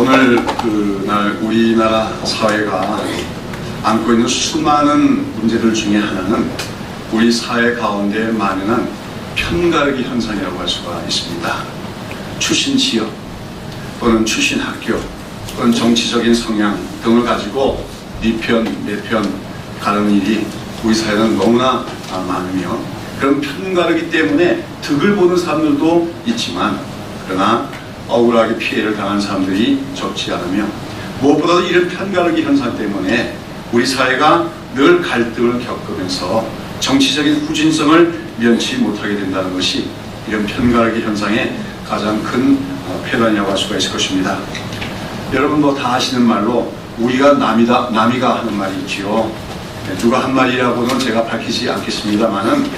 오늘 그날 우리나라 사회가 안고 있는 수많은 문제들 중에 하나는 우리 사회 가운데 만연한 편가르기 현상이라고 할 수가 있습니다. 출신 지역 또는 출신 학교 또는 정치적인 성향 등을 가지고 네 편, 내 편 가르는 일이 우리 사회는 너무나 많으며, 그런 편가르기 때문에 득을 보는 사람들도 있지만 그러나 억울하게 피해를 당한 사람들이 적지 않으며, 무엇보다도 이런 편가르기 현상 때문에 우리 사회가 늘 갈등을 겪으면서 정치적인 후진성을 면치 못하게 된다는 것이 이런 편가르기 현상의 가장 큰 폐단이라고 할 수가 있을 것입니다. 여러분도 다 아시는 말로 우리가 남이가 하는 말이 있지요. 누가 한 말이라고는 제가 밝히지 않겠습니다만은,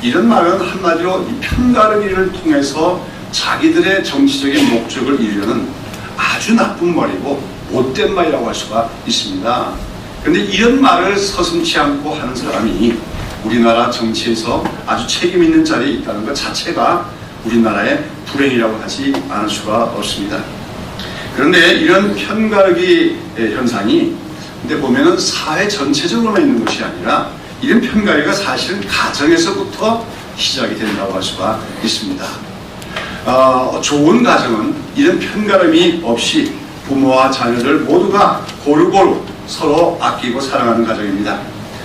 이런 말은 한마디로 이 편가르기를 통해서 자기들의 정치적인 목적을 이루려는 아주 나쁜 말이고 못된 말이라고 할 수가 있습니다. 그런데 이런 말을 서슴지 않고 하는 사람이 우리나라 정치에서 아주 책임 있는 자리에 있다는 것 자체가 우리나라의 불행이라고 하지 않을 수가 없습니다. 그런데 이런 편가르기 현상이 근데 보면은 사회 전체적으로만 있는 것이 아니라 이런 편가르기가 사실은 가정에서부터 시작이 된다고 할 수가 있습니다. 좋은 가정은 이런 편가름이 없이 부모와 자녀들 모두가 고루고루 서로 아끼고 사랑하는 가정입니다.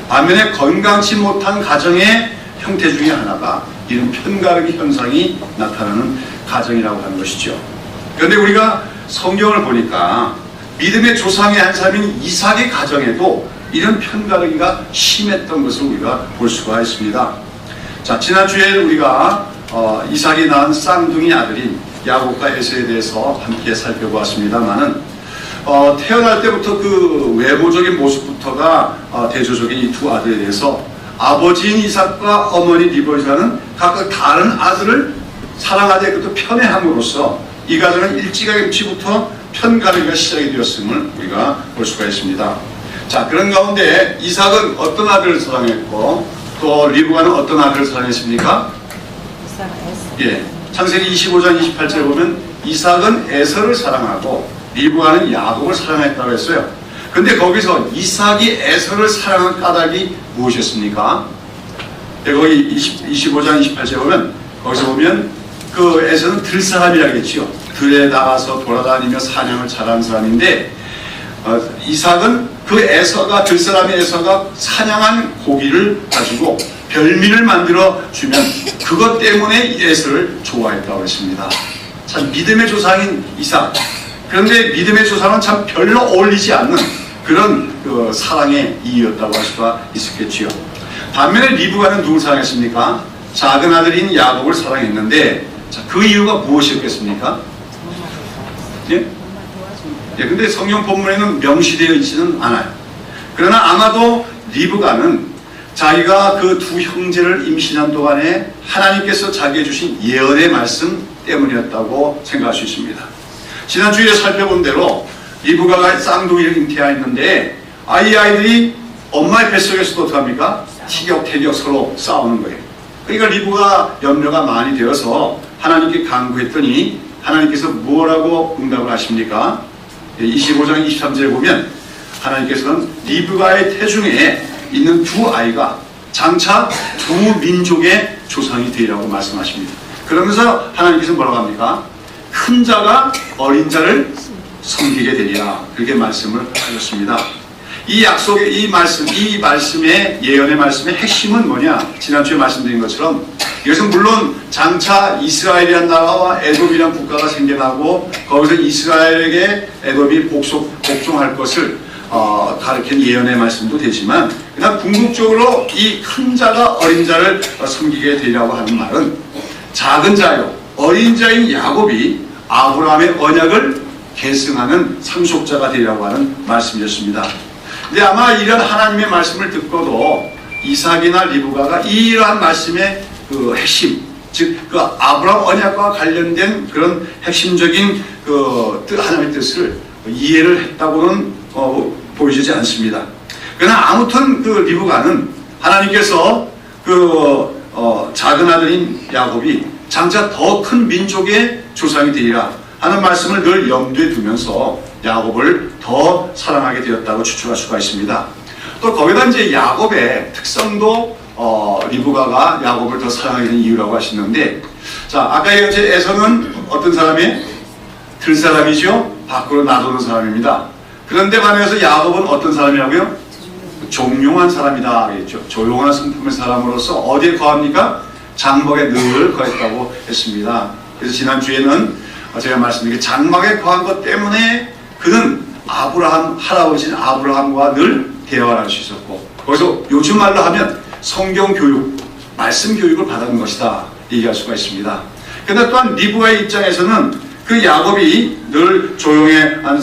반면에 건강치 못한 가정의 형태 중에 하나가 이런 편가르기 현상이 나타나는 가정이라고 하는 것이죠. 그런데 우리가 성경을 보니까 믿음의 조상의 한 사람인 이삭의 가정에도 이런 편가르기가 심했던 것을 우리가 볼 수가 있습니다. 자, 지난주에 우리가 이삭이 낳은 쌍둥이 아들인 야곱과 에서에 대해서 함께 살펴보았습니다만은 태어날 때부터 그 외모적인 모습부터가 대조적인 이 두 아들에 대해서 아버지인 이삭과 어머니 리브가는 각각 다른 아들을 사랑하되 그것도 편애함으로써 이 가정은 일찌감치부터 편가르기가 시작이 되었음을 우리가 볼 수가 있습니다. 자, 그런 가운데 이삭은 어떤 아들을 사랑했고 또 리브가는 어떤 아들을 사랑했습니까? 예, 창세기 25장 28절에 보면 이삭은 에서를 사랑하고 리브가는 야곱을 사랑했다고 했어요. 근데 거기서 이삭이 에서를 사랑한 까닭이 무엇이었습니까? 예, 거기 25장 28절에 보면 거기서 보면 그 에서는 들사람이라겠지요. 들에 나가서 돌아다니며 사냥을 잘하는 사람인데 이삭은 그 에서가 들사람의 에서가 사냥한 고기를 가지고 별미를 만들어 주면 그것 때문에 에서를 좋아했다고 했습니다. 참 믿음의 조상인 이삭. 그런데 믿음의 조상은 참 별로 어울리지 않는 그런 사랑의 이유였다고 할 수가 있었겠지요. 반면에 리브가는 누굴 사랑했습니까? 작은 아들인 야곱을 사랑했는데 자, 그 이유가 무엇이었겠습니까? 예? 예, 근데 성경 본문에는 명시되어 있지는 않아요. 그러나 아마도 리브가는 자기가 그 두 형제를 임신한 동안에 하나님께서 자기에게 주신 예언의 말씀 때문이었다고 생각할 수 있습니다. 지난주에 살펴본 대로 리브가가 쌍둥이를 잉태하였는데 이 아이들이 엄마의 뱃속에서도 어떡합니까? 티격태격 서로 싸우는 거예요. 그러니까 리브가 염려가 많이 되어서 하나님께 간구했더니 하나님께서 뭐라고 응답을 하십니까? 25장 23절에 보면 하나님께서는 리브가의 태중에 있는 두 아이가 장차 두 민족의 조상이 되리라고 말씀하십니다. 그러면서 하나님께서 뭐라고 합니까? 큰 자가 어린 자를 섬기게 되리라, 그렇게 말씀을 하셨습니다. 이 약속의 이 말씀의 예언의 말씀의 핵심은 뭐냐? 지난주에 말씀드린 것처럼 이것은 물론 장차 이스라엘이라는 나라와 에돔이라는 국가가 생겨나고 거기서 이스라엘에게 에돔이 복종할 것을 가르친 예언의 말씀도 되지만, 그냥 궁극적으로 이 큰 자가 어린 자를 섬기게 되리라고 하는 말은 작은 자요 어린 자인 야곱이 아브라함의 언약을 계승하는 상속자가 되리라고 하는 말씀이었습니다. 근데 아마 이런 하나님의 말씀을 듣고도 이삭이나 리브가가 이러한 말씀의 그 핵심, 즉 그 아브라함 언약과 관련된 그런 핵심적인 그 하나님의 뜻을 이해를 했다고는 보여지지 않습니다. 그러나 아무튼 그 리브가는 하나님께서 작은 아들인 야곱이 장차 더 큰 민족의 조상이 되리라 하는 말씀을 늘 염두에 두면서 야곱을 더 사랑하게 되었다고 추측할 수가 있습니다. 또 거기다 이제 야곱의 특성도 리브가가 야곱을 더 사랑하게 된 이유라고 하시는데, 자, 아까 이제 에서는 어떤 사람이? 들사람이죠. 밖으로 나도는 사람입니다. 그런데 반해서 야곱은 어떤 사람이라고요? 종용한 사람이다 그랬죠. 조용한 성품의 사람으로서 어디에 거합니까? 장막에 늘 거했다고 했습니다. 그래서 지난주에는 제가 말씀드린 장막에 거한 것 때문에 그는 아브라함, 할아버지인 아브라함과 늘 대화를 할 수 있었고, 거기서 요즘 말로 하면 성경 교육, 말씀 교육을 받은 것이다 얘기할 수가 있습니다. 그런데 또한 리브가의 입장에서는 그 야곱이 늘 조용한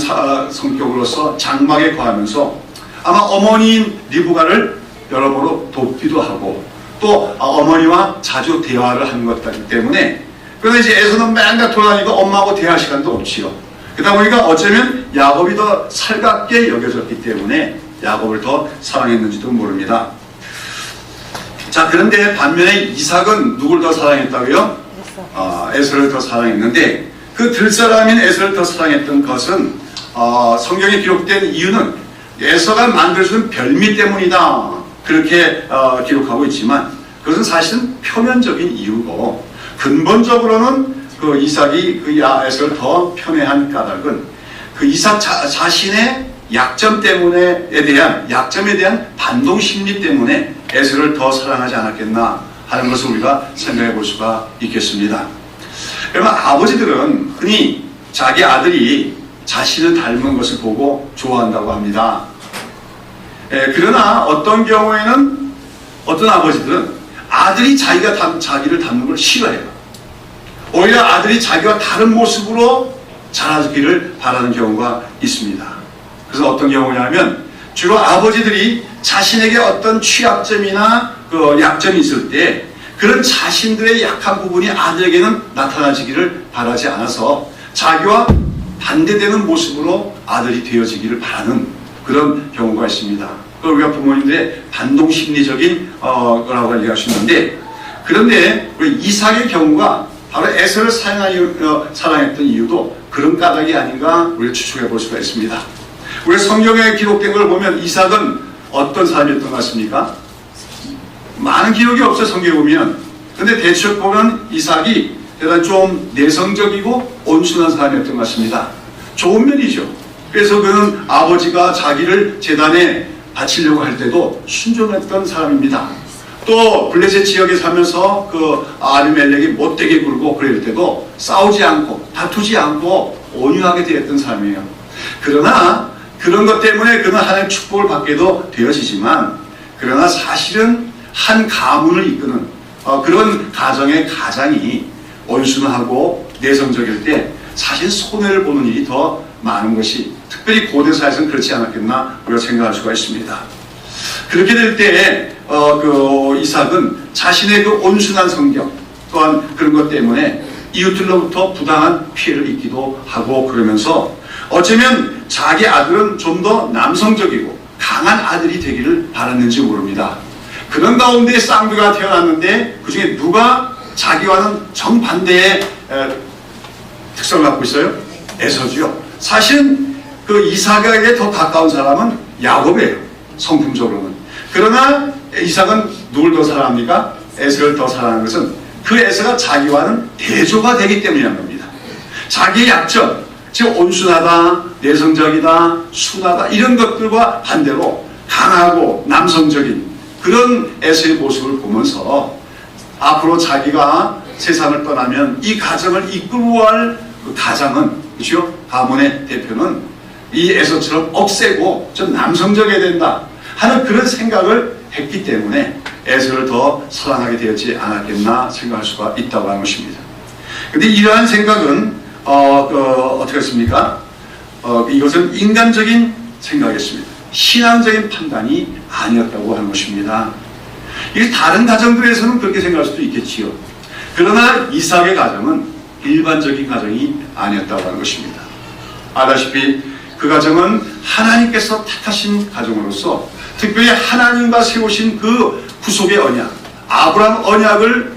성격으로서 장막에 거하면서 아마 어머니인 리브가를 여러모로 돕기도 하고 또 어머니와 자주 대화를 하는 것이기 때문에, 그런데 이제 에서는 맨날 돌아다니고 엄마하고 대화할 시간도 없지요. 그러다 보니까 어쩌면 야곱이 더 살갑게 여겨졌기 때문에 야곱을 더 사랑했는지도 모릅니다. 자, 그런데 반면에 이삭은 누굴 더 사랑했다고요? 에서를 더 사랑했는데, 그 들사람인 에서를 더 사랑했던 것은 성경에 기록된 이유는 에서가 만들어준 별미 때문이다 그렇게 기록하고 있지만, 그것은 사실은 표면적인 이유고 근본적으로는 그 이삭이 그 에서를 더 편애한 까닭은 그 이삭 자신의 약점에 대한 반동 심리 때문에 에서를 더 사랑하지 않았겠나 하는 것을 우리가 생각해 볼 수가 있겠습니다. 여러분, 아버지들은 흔히 자기 아들이 자신을 닮은 것을 보고 좋아한다고 합니다. 그러나 어떤 경우에는 어떤 아버지들은 아들이 자기를 닮는 걸 싫어해요. 오히려 아들이 자기와 다른 모습으로 자라기를 바라는 경우가 있습니다. 그래서 어떤 경우냐면 주로 아버지들이 자신에게 어떤 취약점이나 그 약점이 있을 때 그런 자신들의 약한 부분이 아들에게는 나타나지기를 바라지 않아서 자기와 반대되는 모습으로 아들이 되어지기를 바라는 그런 경우가 있습니다. 그걸 우리가 부모님들의 반동심리적인 거라고 얘기할 수 있는데, 그런데 우리 이삭의 경우가 바로 에서를 사랑했던 이유도 그런 까닭이 아닌가 우리가 추측해 볼 수가 있습니다. 우리 성경에 기록된 걸 보면 이삭은 어떤 사람이었던 것 같습니까? 많은 기록이 없어요, 성경에 보면. 근데 대충 보면 이삭이 대단히 좀 내성적이고 온순한 사람이었던 것 같습니다. 좋은 면이죠. 그래서 그는 아버지가 자기를 제단에 바치려고 할 때도 순종했던 사람입니다. 또 블레셋 지역에 살면서 그 아비멜렉이 못되게 굴고 그럴 때도 싸우지 않고 다투지 않고 온유하게 되었던 사람이에요. 그러나 그런 것 때문에 그는 하나님의 축복을 받게도 되어지지만, 그러나 사실은 한 가문을 이끄는 그런 가정의 가장이 온순하고 내성적일 때 사실 손해를 보는 일이 더 많은 것이, 특별히 고대사에서는 그렇지 않았겠나 우리가 생각할 수가 있습니다. 그렇게 될 때 그 이삭은 자신의 그 온순한 성격 또한 그런 것 때문에 이웃들로부터 부당한 피해를 입기도 하고, 그러면서 어쩌면 자기 아들은 좀 더 남성적이고 강한 아들이 되기를 바랐는지 모릅니다. 그런 가운데 쌍둥이가 태어났는데 그 중에 누가 자기와는 정반대의 특성을 갖고 있어요? 에서죠. 사실은 그 이삭에게 더 가까운 사람은 야곱이에요, 성품적으로는. 그러나 이삭은 누굴 더 사랑합니까? 에서를 더 사랑하는 것은 그 에서가 자기와는 대조가 되기 때문이라는 겁니다. 자기의 약점, 즉 온순하다, 내성적이다, 순하다 이런 것들과 반대로 강하고 남성적인 그런 에서의 모습을 보면서 앞으로 자기가 세상을 떠나면 이 가정을 이끌고 갈 그 가장은, 그렇죠? 가문의 대표는 이 에서처럼 억세고 좀 남성적이어야 된다 하는 그런 생각을 했기 때문에 에서를 더 사랑하게 되었지 않았겠나 생각할 수가 있다고 하는 것입니다. 그런데 이러한 생각은 어떻게 했습니까? 이것은 인간적인 생각이었습니다. 신앙적인 판단이 아니었다고 하는 것입니다. 이 다른 가정들에서는 그렇게 생각할 수도 있겠지요. 그러나 이삭의 가정은 일반적인 가정이 아니었다고 하는 것입니다. 아다시피 그 가정은 하나님께서 택하신 가정으로서 특별히 하나님과 세우신 그 구속의 언약, 아브라함 언약을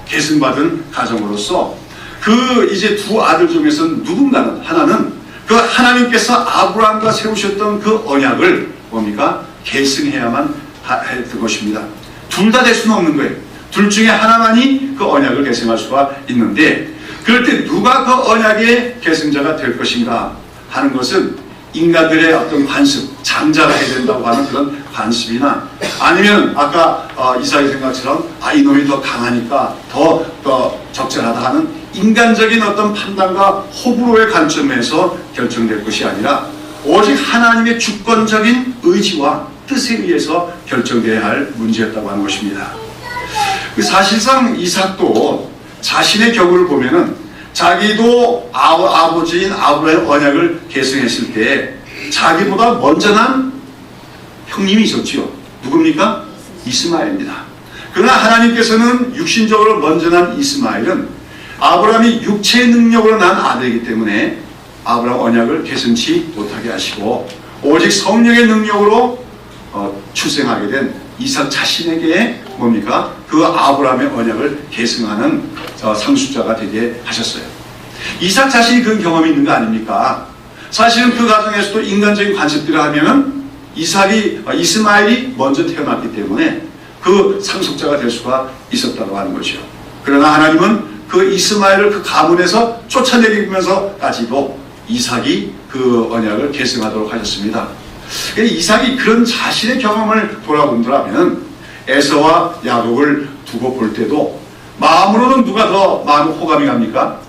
계승받은 가정으로서 그 이제 두 아들 중에서 누군가는 하나는 그 하나님께서 아브라함과 세우셨던 그 언약을 뭡니까? 계승해야만 했던 것입니다. 둘 다 될 수는 없는 거예요. 둘 중에 하나만이 그 언약을 계승할 수가 있는데, 그럴 때 누가 그 언약의 계승자가 될 것인가 하는 것은 인간들의 어떤 관습, 장자가 해야 된다고 하는 그런 관습이나, 아니면 아까 이삭의 생각처럼 이놈이 더 강하니까 더 적절하다 하는 인간적인 어떤 판단과 호불호의 관점에서 결정될 것이 아니라 오직 하나님의 주권적인 의지와 뜻에 의해서 결정되어야 할 문제였다고 하는 것입니다. 사실상 이삭도 자신의 경우를 보면은 자기도 아버지인 아브라함의 언약을 계승했을 때 자기보다 먼저 난 형님이 있었지요. 누굽니까? 이스마엘입니다. 그러나 하나님께서는 육신적으로 먼저 난 이스마엘은 아브라함이 육체의 능력으로 난 아들이기 때문에 아브라함 언약을 계승치 못하게 하시고 오직 성령의 능력으로 출생하게 된 이삭 자신에게 뭡니까? 그 아브라함의 언약을 계승하는 상속자가 되게 하셨어요. 이삭 자신이 그런 경험이 있는 거 아닙니까? 사실은 그 과정에서도 인간적인 관습들을 하면은 이스마엘이 먼저 태어났기 때문에 그 상속자가 될 수가 있었다고 하는 거죠. 그러나 하나님은 그 이스마엘을 그 가문에서 쫓아내리면서까지도 이삭이 그 언약을 계승하도록 하셨습니다. 이삭이 그런 자신의 경험을 돌아본다면 에서와 야곱을 두고 볼 때도 마음으로는 누가 더 마음 호감이 갑니까?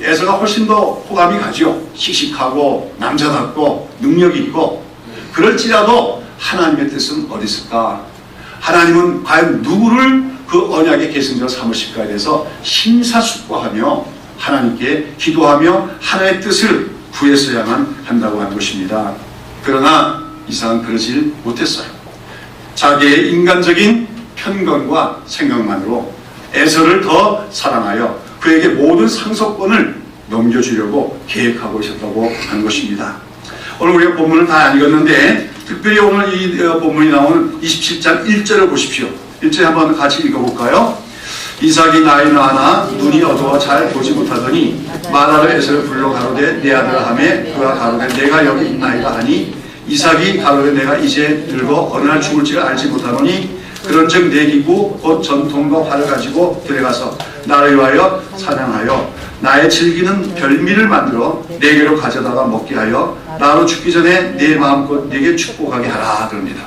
에서가 훨씬 더 호감이 가죠. 씩씩하고 남자답고 능력이 있고. 그럴지라도 하나님의 뜻은 어디 있을까? 하나님은 과연 누구를 그 언약의 계승자로 삼으실까에 대해서 심사숙고하며 하나님께 기도하며 하나님의 뜻을 구했어야만 한다고 하는 것입니다. 그러나 이삭은 그러질 못했어요. 자기의 인간적인 편견과 생각만으로 에서를 더 사랑하여 그에게 모든 상속권을 넘겨주려고 계획하고 있었다고 하는 것입니다. 오늘 우리가 본문을 다 안 읽었는데 특별히 오늘 이 본문이 나오는 27장 1절을 보십시오. 1절 한번 같이 읽어볼까요? 이삭이 나이 많아 눈이 어두워 잘 보지 못하더니 마다로 에서를 불러 가로되 내 아들아 하매 그가 가로되 내가 여기 있나이다 하니 이삭이 가로되 내가 이제 늙어 어느 날 죽을지를 알지 못하노니 그런즉 내 기구 곧 전통과 활을 가지고 들어가서 나를 위하여 사냥하여 나의 즐기는 별미를 만들어 내게로 가져다가 먹게 하여 나로 죽기 전에 내 마음껏 내게 축복하게 하라 그럽니다.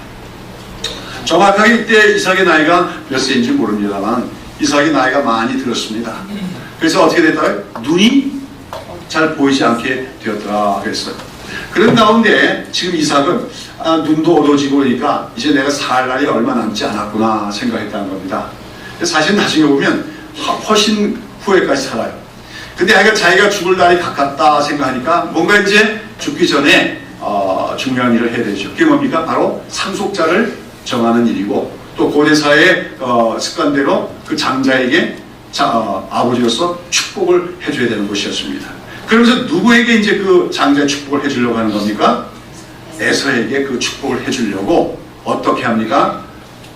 정확하게 이때 이삭의 나이가 몇 세인지 모릅니다만 이삭의 나이가 많이 들었습니다. 그래서 어떻게 됐다고요? 눈이 잘 보이지 않게 되었더라 그랬어요. 그런 가운데 지금 이삭은 눈도 어두워지고 그러니까 이제 내가 살 날이 얼마 남지 않았구나 생각했다는 겁니다. 사실 나중에 보면 훨씬 후에까지 살아요. 근데 자기가 죽을 날이 가깝다 생각하니까 뭔가 이제 죽기 전에 중요한 일을 해야 되죠. 그게 뭡니까? 바로 상속자를 정하는 일이고 또 고대사의 습관대로 그 장자에게 아버지로서 축복을 해줘야 되는 것이었습니다. 그러면서 누구에게 이제 그 장자의 축복을 해주려고 하는 겁니까? 에서에게 그 축복을 해주려고 어떻게 합니까?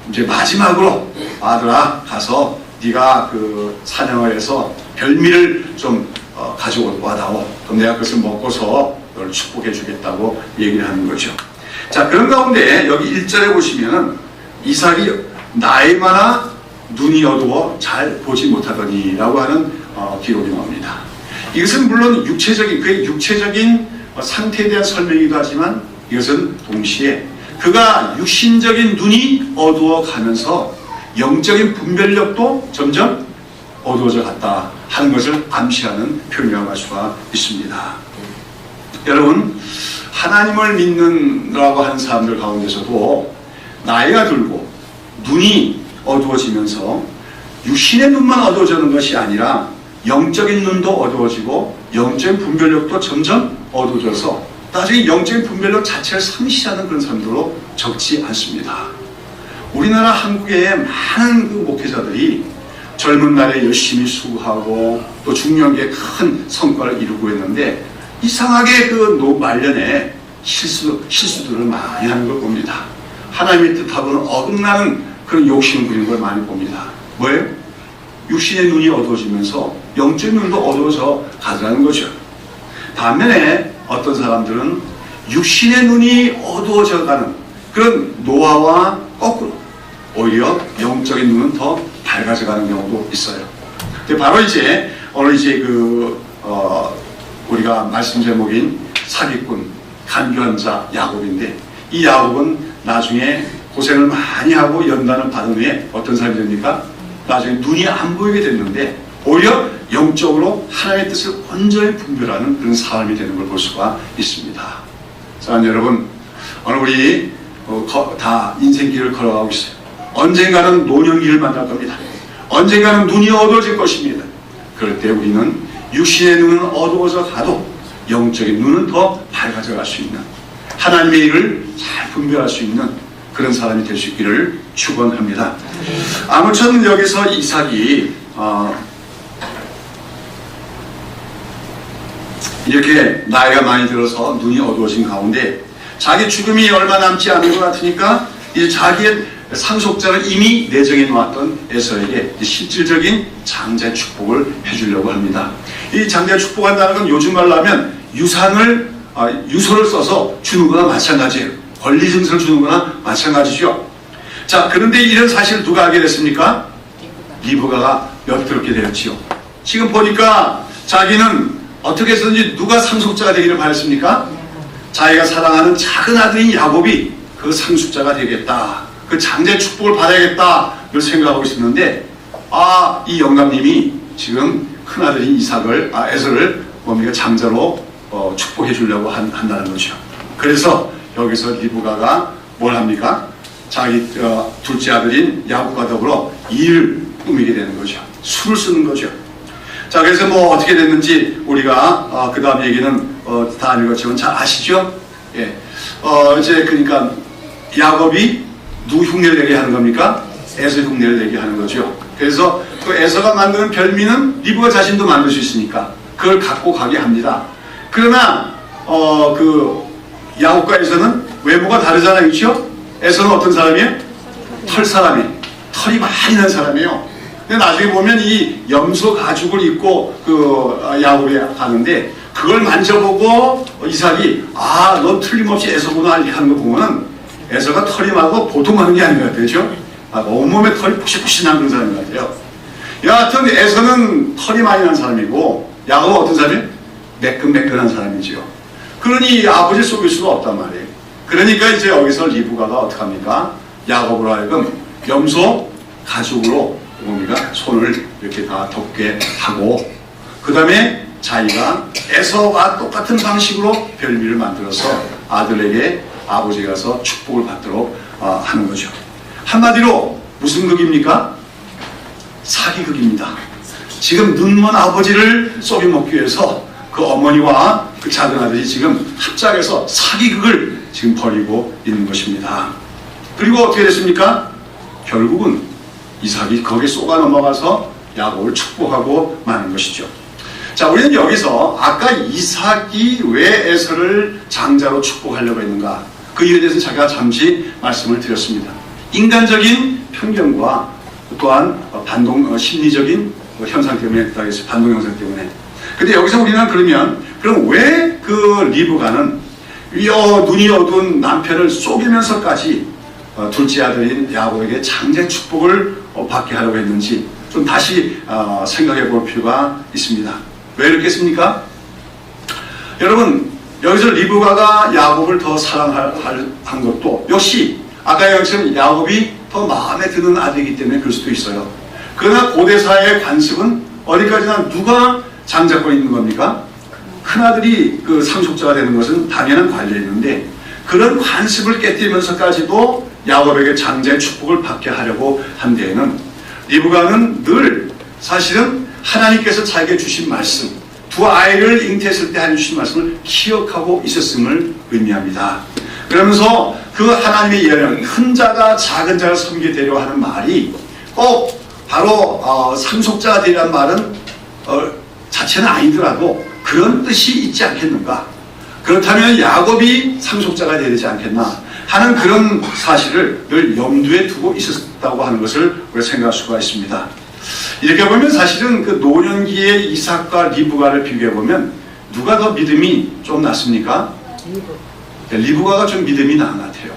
이제 마지막으로 아들아 가서 네가 그 사냥을 해서 별미를 좀 가져와다오. 그럼 내가 그것을 먹고서 너를 축복해 주겠다고 얘기를 하는 거죠. 자, 그런 가운데 여기 1절에 보시면은 이삭이 나이 많아 눈이 어두워 잘 보지 못하더니 라고 하는 기록이 나옵니다. 이것은 물론 그의 육체적인 상태에 대한 설명이기도 하지만 이것은 동시에 그가 육신적인 눈이 어두워 가면서 영적인 분별력도 점점 어두워져 갔다 하는 것을 암시하는 표현이라고 할 수가 있습니다. 여러분, 하나님을 믿는다고 하는 사람들 가운데서도 나이가 들고 눈이 어두워지면서 육신의 눈만 어두워지는 것이 아니라 영적인 눈도 어두워지고 영적인 분별력도 점점 어두워져서 나중에 영적인 분별력 자체를 상실하는 그런 사람들로 적지 않습니다. 우리나라 한국의 많은 그 목회자들이 젊은 날에 열심히 수고하고 또 중년기에 큰 성과를 이루고 있는데 이상하게 그 말년에 실수들을 많이 하는 걸 봅니다. 하나님의 뜻하고는 어긋나는 그런 욕심을 부리는 걸 많이 봅니다. 뭐예요? 육신의 눈이 어두워지면서 영적인 눈도 어두워져 가더라는 거죠. 반면에 어떤 사람들은 육신의 눈이 어두워져 가는 그런 노화와 거꾸로 오히려 영적인 눈은 더 밝아져 가는 경우도 있어요. 바로 이제 오늘 이제 우리가 말씀 제목인 사기꾼, 간교한 자 야곱인데, 이 야곱은 나중에 고생을 많이 하고 연단을 받은 후에 어떤 사람이 됩니까? 나중에 눈이 안 보이게 됐는데 오히려 영적으로 하나님의 뜻을 온전히 분별하는 그런 사람이 되는 걸 볼 수가 있습니다. 자, 여러분, 오늘 우리 다 인생길을 걸어가고 있어요. 언젠가는 노년기를 만날 겁니다. 언젠가는 눈이 어두워질 것입니다. 그럴 때 우리는 육신의 눈은 어두워져 가도 영적인 눈은 더 밝아져 갈 수 있는, 하나님의 일을 잘 분별할 수 있는 그런 사람이 될 수 있기를 축원합니다. 아무튼 여기서 이삭이 이렇게 나이가 많이 들어서 눈이 어두워진 가운데 자기 죽음이 얼마 남지 않은 것 같으니까 이제 자기의 상속자를 이미 내정해 놓았던 에서에게 실질적인 장자의 축복을 해주려고 합니다. 이 장자의 축복한다는 건 요즘 말로 하면 유서를 써서 주는 거나 마찬가지예요. 권리 증서를 주는 거나 마찬가지죠. 자, 그런데 이런 사실을 누가 알게 됐습니까? 리브가가 엿들었게 되었지요. 지금 보니까 자기는 어떻게 해서든지 누가 상속자가 되기를 바랬습니까? 자기가 사랑하는 작은 아들인 야곱이 그 상속자가 되겠다, 그 장자의 축복을 받아야겠다 를 생각하고 있었는데, 이 영감님이 지금 큰아들인 에서를 뭡니까? 장자로 축복해 주려고 한다는 거죠. 그래서 여기서 리브가가 뭘 합니까? 자기 둘째 아들인 야곱과 더불어 일을 꾸미게 되는 거죠. 술을 쓰는 거죠. 자, 그래서 뭐 어떻게 됐는지 우리가 그 다음 얘기는 다 읽었지만 잘 아시죠? 예. 이제 그러니까 야곱이 누구 흉내를 내게 하는 겁니까? 에서 흉내를 내게 하는 거죠. 그래서 그 에서가 만드는 별미는 리브가 자신도 만들 수 있으니까 그걸 갖고 가게 합니다. 그러나 그 야곱과 에서는 외모가 다르잖아요, 그렇죠? 에서는 어떤 사람이에요? 털사람이, 털이 많이 난 사람이에요. 근데 나중에 보면 이 염소 가죽을 입고 야곱에 가는데 그걸 만져보고 이삭이 넌 틀림없이 에서구나 이렇게 하는 거 보면은 에서가 털이 많고 보통 많은 게 아닌 것 같아요, 그렇죠? 온몸에 털이 푹신푹신한 그런 사람인 것 같아요. 여하튼 에서는 털이 많이 난 사람이고 야곱은 어떤 사람이에요? 매끈매끈한 사람이죠. 그러니 아버지를 속일 수가 없단 말이에요. 그러니까 이제 여기서 리브가가 어떡합니까? 야곱으로 하여금 염소 가죽으로 뭡니까? 손을 이렇게 다 덮게 하고, 그 다음에 자기가 에서와 똑같은 방식으로 별미를 만들어서 아들에게 아버지가 가서 축복을 받도록 하는 거죠. 한마디로 무슨 극입니까? 사기극입니다. 지금 눈먼 아버지를 속여먹기 위해서 그 어머니와 그 작은 아들이 지금 합작해서 사기극을 지금 벌이고 있는 것입니다. 그리고 어떻게 됐습니까? 결국은 이삭이 거기에 쏘가 넘어가서 야곱을 축복하고 마는 것이죠. 자, 우리는 여기서 아까 이삭이 왜 에서를 장자로 축복하려고 했는가, 그 이유에 대해서 제가 잠시 말씀을 드렸습니다. 인간적인 편견과 또한 심리적인 현상 때문에, 반동 현상 때문에. 근데 여기서 우리는 그럼 왜 그 리브가는 눈이 어두운 남편을 속이면서까지 둘째 아들인 야곱에게 장자의 축복을 받게 하려고 했는지 좀 다시 생각해 볼 필요가 있습니다. 왜 이렇게 했습니까? 여러분, 여기서 리브가가 야곱을 더 사랑한 것도 역시 아까 얘기했지만 야곱이 더 마음에 드는 아들이기 때문에 그럴 수도 있어요. 그러나 고대사의 관습은 어디까지나 누가 장자권이 있는 겁니까? 큰아들이 그 상속자가 되는 것은 당연한 관례였는데, 그런 관습을 깨뜨리면서까지도 야곱에게 장자의 축복을 받게 하려고 한 데에는 리브가는 늘 사실은 하나님께서 자기에게 주신 말씀, 두 아이를 잉태했을 때 하나님 주신 말씀을 기억하고 있었음을 의미합니다. 그러면서 그 하나님의 예언, 큰 자가 작은 자를 섬기게 되려 하는 말이 꼭 바로 상속자가 되라는 말은 자체는 아니더라도 그런 뜻이 있지 않겠는가? 그렇다면 야곱이 상속자가 되야 되지 않겠나 하는 그런 사실을 늘 염두에 두고 있었다고 하는 것을 우리가 생각할 수가 있습니다. 이렇게 보면 사실은 그 노년기의 이삭과 리브가를 비교해 보면 누가 더 믿음이 좀 낫습니까? 리브가가 좀 믿음이 나은 것 같아요.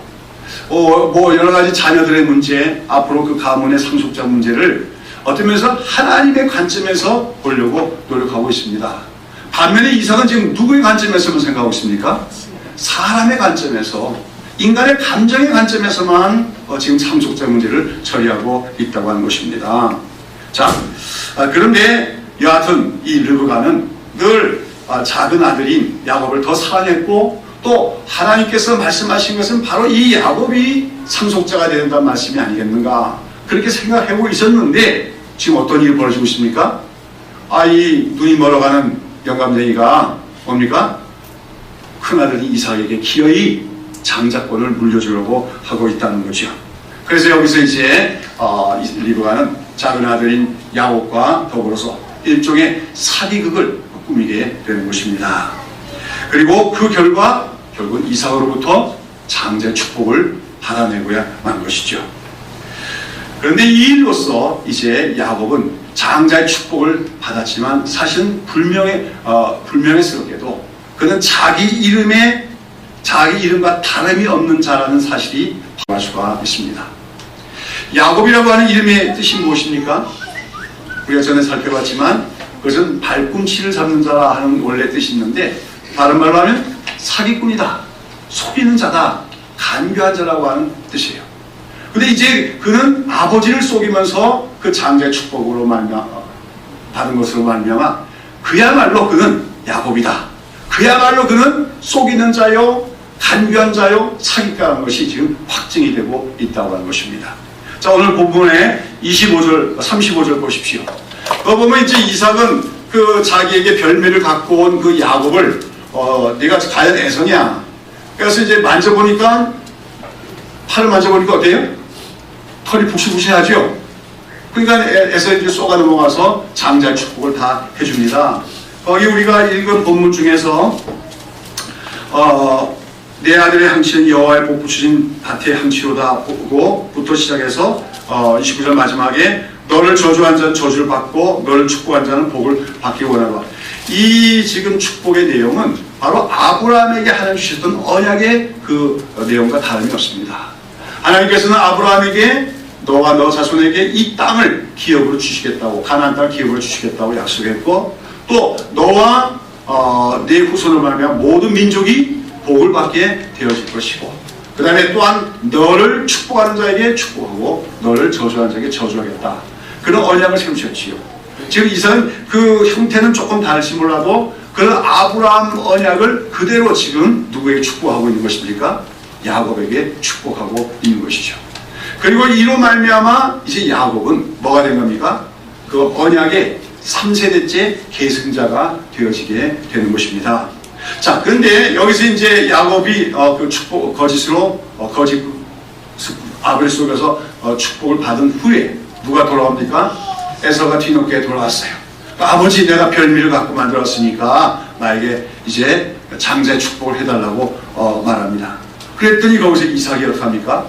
뭐 여러 가지 자녀들의 문제, 앞으로 그 가문의 상속자 문제를 어떤 면에서 하나님의 관점에서 보려고 노력하고 있습니다. 반면에 이삭은 지금 누구의 관점에서만 생각하고 있습니까? 사람의 관점에서, 인간의 감정의 관점에서만 지금 상속자 문제를 처리하고 있다고 하는 것입니다. 자, 그런데 여하튼 이 르브가는 늘 작은 아들인 야곱을 더 사랑했고, 또 하나님께서 말씀하신 것은 바로 이 야곱이 상속자가 된다는 말씀이 아니겠는가, 그렇게 생각하고 있었는데 지금 어떤 일이 벌어지고 있습니까? 이 눈이 멀어가는 영감쟁이가 뭡니까? 큰아들인 이삭에게 기어이 장자권을 물려주려고 하고 있다는 거죠. 그래서 여기서 이제 리브가는 작은 아들인 야곱과 더불어서 일종의 사기극을 꾸미게 되는 것입니다. 그리고 그 결과 결국은 이삭으로부터 장자의 축복을 받아내고야 만 것이죠. 그런데 이 일로서 이제 야곱은 장자의 축복을 받았지만 사실은 불명예스럽게도 그는 자기 이름과 다름이 없는 자라는 사실이 알 수가 있습니다. 야곱이라고 하는 이름의 뜻이 무엇입니까? 우리가 전에 살펴봤지만 그것은 발꿈치를 잡는 자라 하는 원래 뜻이 있는데, 다른 말로 하면 사기꾼이다, 속이는 자다, 간교한 자라고 하는 뜻이에요. 근데 이제 그는 아버지를 속이면서 그 장자의 축복으로 받은 것으로 말미암아 그야말로 그는 야곱이다, 그야말로 그는 속이는 자요, 간교한 자요, 사기꾼이라는 것이 지금 확증이 되고 있다고 하는 것입니다. 자, 오늘 본문에 25절, 35절 보십시오. 보면 이제 이삭은 그 자기에게 별명을 갖고 온 그 야곱을 네가 과연 에서냐? 그래서 이제 만져보니까, 팔을 만져보니까 어때요? 털이 푹신푹신하죠? 그러니까 에서 이제 쏘가 넘어가서 장자의 축복을 다 해줍니다. 거기 우리가 읽은 본문 중에서 내 아들의 항치는 여호와의 복 붙이신 밭의 항치로다 보고부터 시작해서 29절 마지막에 너를 저주한 자는 저주를 받고 너를 축복한 자는 복을 받기 원하노라. 이 지금 축복의 내용은 바로 아브라함에게 하나님 주셨던 언약의 그 내용과 다름이 없습니다. 하나님께서는 아브라함에게 너와 너 자손에게 이 땅을 기업으로 주시겠다고, 가나안 땅을 기업으로 주시겠다고 약속했고, 또 너와 내 후손을 말하면 모든 민족이 복을 받게 되어질 것이고, 그 다음에 또한 너를 축복하는 자에게 축복하고 너를 저주하는 자에게 저주하겠다, 그런 언약을 세우셨지요. 지금 이삭은 그 형태는 조금 다를지 몰라도 그 아브라함 언약을 그대로 지금 누구에게 축복하고 있는 것입니까? 야곱에게 축복하고 있는 것이죠. 그리고 이로 말미암아 이제 야곱은 뭐가 된 겁니까? 그 언약의 3세대째 계승자가 되어지게 되는 것입니다. 자, 그런데 여기서 이제 야곱이 그 축복 거짓으로 거짓 아벨 속에서 축복을 받은 후에 누가 돌아옵니까? 에서가 뒤늦게 돌아왔어요. 아버지, 내가 별미를 갖고 만들었으니까 나에게 이제 장자의 축복을 해달라고 말합니다. 그랬더니 거기서 이삭이 어떻게 합니까?